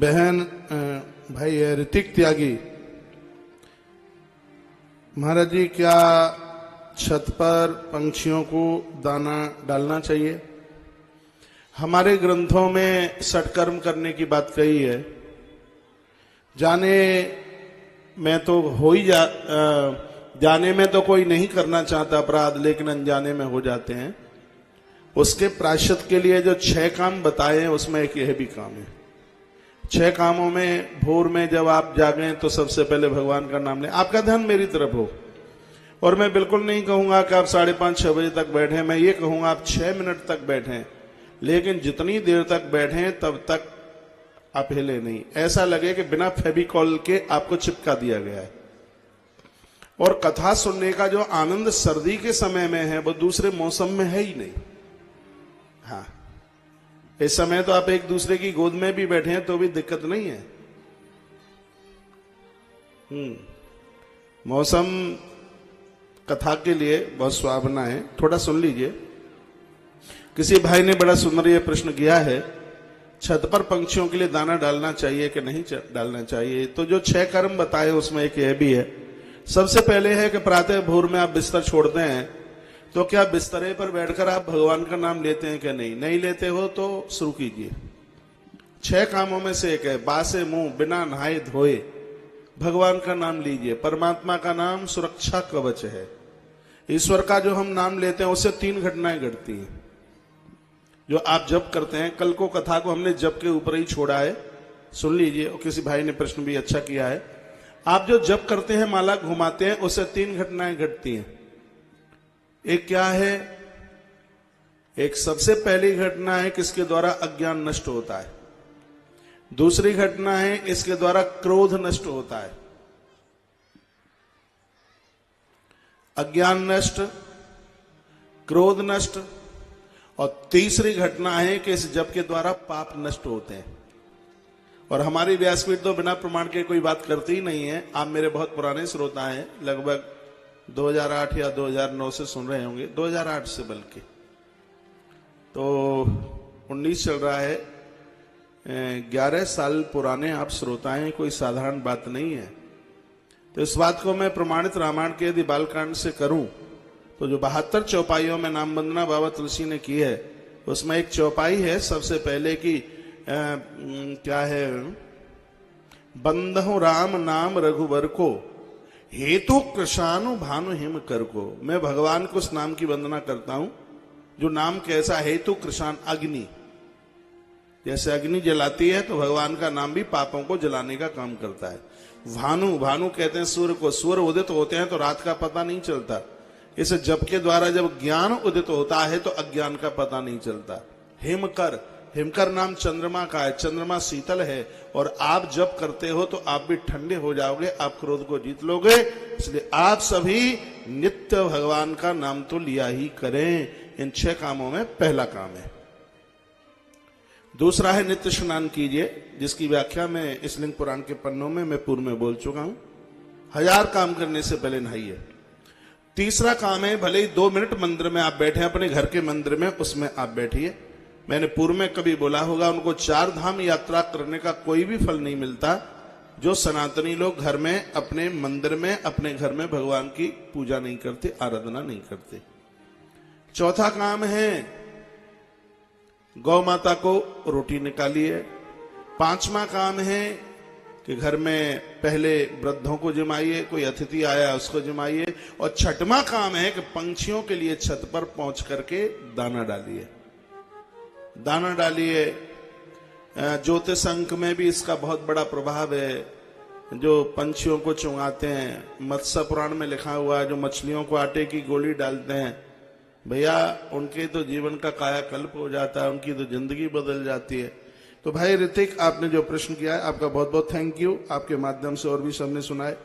बहन भाई है ऋतिक त्यागी, महाराज जी क्या छत पर पंछियों को दाना डालना चाहिए? हमारे ग्रंथों में सत्कर्म करने की बात कही है। जाने में तो हो ही जाने में तो कोई नहीं करना चाहता अपराध, लेकिन अनजाने में हो जाते हैं। उसके प्रायश्चित के लिए जो 6 काम बताए हैं उसमें एक यह भी काम है। 6 कामों में भोर में जब आप जागें तो सबसे पहले भगवान का नाम लें। आपका ध्यान मेरी तरफ हो, और मैं बिल्कुल नहीं कहूंगा कि आप 5:30-6 बजे तक बैठें। मैं ये कहूंगा आप 6 मिनट तक बैठें, लेकिन जितनी देर तक बैठें तब तक आप हिले नहीं। ऐसा लगे कि बिना फेविकॉल के आपको चिपका दिया गया है। और कथा सुनने का जो आनंद सर्दी के समय में है वो दूसरे मौसम में है ही नहीं। हाँ, इस समय तो आप एक दूसरे की गोद में भी बैठे हैं तो भी दिक्कत नहीं है। मौसम कथा के लिए बहुत सुहावना है। थोड़ा सुन लीजिए। किसी भाई ने बड़ा सुंदर ये प्रश्न किया है, छत पर पंछियों के लिए दाना डालना चाहिए कि नहीं डालना चाहिए? तो जो 6 कर्म बताए उसमें एक यह भी है। सबसे पहले है कि प्रातः भोर में आप बिस्तर छोड़ते हैं तो क्या बिस्तरे पर बैठकर आप भगवान का नाम लेते हैं कि नहीं? नहीं लेते हो तो शुरू कीजिए। 6 कामों में से एक है, बासे मुंह बिना नहाए धोए भगवान का नाम लीजिए। परमात्मा का नाम सुरक्षा कवच है। ईश्वर का जो हम नाम लेते हैं उससे 3 घटनाएं घटती हैं जो आप जप करते हैं। कल को कथा को हमने जप के ऊपर ही छोड़ा है, सुन लीजिए। और किसी भाई ने प्रश्न भी अच्छा किया है। आप जो जप करते हैं, माला घुमाते हैं, उससे 3 घटनाएं घटती हैं। एक क्या है? एक सबसे पहली घटना है कि इसके द्वारा अज्ञान नष्ट होता है। दूसरी घटना है इसके द्वारा क्रोध नष्ट होता है। अज्ञान नष्ट, क्रोध नष्ट। और तीसरी घटना है कि इस जप के द्वारा पाप नष्ट होते हैं। और हमारी व्यासपीठ तो बिना प्रमाण के कोई बात करती ही नहीं है। आप मेरे बहुत पुराने श्रोता हैं, लगभग 2008 या 2009 से सुन रहे होंगे, 2008 से बल्कि। तो 19 चल रहा है, 11 साल पुराने आप श्रोता हैं, कोई साधारण बात नहीं है। तो इस बात को मैं प्रमाणित रामायण के यदि बालकांड से करूं तो जो 72 चौपाइयों में नाम वंदना बाबा तुलसी ने की है, उसमें एक चौपाई है सबसे पहले की क्या है, बंधु राम नाम रघुवर को हेतु कृषानु भानु हिम कर को। मैं भगवान को उस नाम की वंदना करता हूं जो नाम कैसा, हेतु कृषान, अग्नि। जैसे अग्नि जलाती है तो भगवान का नाम भी पापों को जलाने का काम करता है। भानु, भानु कहते हैं सूर्य को। सूर्य उदित होते हैं तो रात का पता नहीं चलता। इस जप के द्वारा जब ज्ञान उदित होता है तो अज्ञान का पता नहीं चलता। हिमकर, हिमकर नाम चंद्रमा का है। चंद्रमा शीतल है और आप जप करते हो तो आप भी ठंडे हो जाओगे, आप क्रोध को जीत लोगे। इसलिए आप सभी नित्य भगवान का नाम तो लिया ही करें। इन 6 कामों में पहला काम है। दूसरा है नित्य स्नान कीजिए, जिसकी व्याख्या मैं इस लिंग पुराण के पन्नों में मैं पूर्व में बोल चुका हूं। 1000 काम करने से पहले नहाइए। तीसरा काम है, भले ही 2 मिनट मंदिर में आप बैठे, अपने घर के मंदिर में, उसमें आप बैठिए। मैंने पूर्व में कभी बोला होगा, उनको 4 धाम यात्रा करने का कोई भी फल नहीं मिलता जो सनातनी लोग घर में, अपने मंदिर में, अपने घर में भगवान की पूजा नहीं करते, आराधना नहीं करते। चौथा काम है गौ माता को रोटी निकालिए। 5वां काम है कि घर में पहले वृद्धों को जमाइए, कोई अतिथि आया उसको जमाइए। और 6वां काम है कि पंछियों के लिए छत पर पहुंच करके दाना डालिए। दाना डालिए। ज्योतिष अंक में भी इसका बहुत बड़ा प्रभाव है। जो पंछियों को चुंगाते हैं, मत्स्य पुराण में लिखा हुआ है, जो मछलियों को आटे की गोली डालते हैं, भैया उनके तो जीवन का कायाकल्प हो जाता है, उनकी तो जिंदगी बदल जाती है। तो भाई ऋतिक, आपने जो प्रश्न किया है, आपका बहुत बहुत थैंक यू। आपके माध्यम से और भी सबने सुनाए।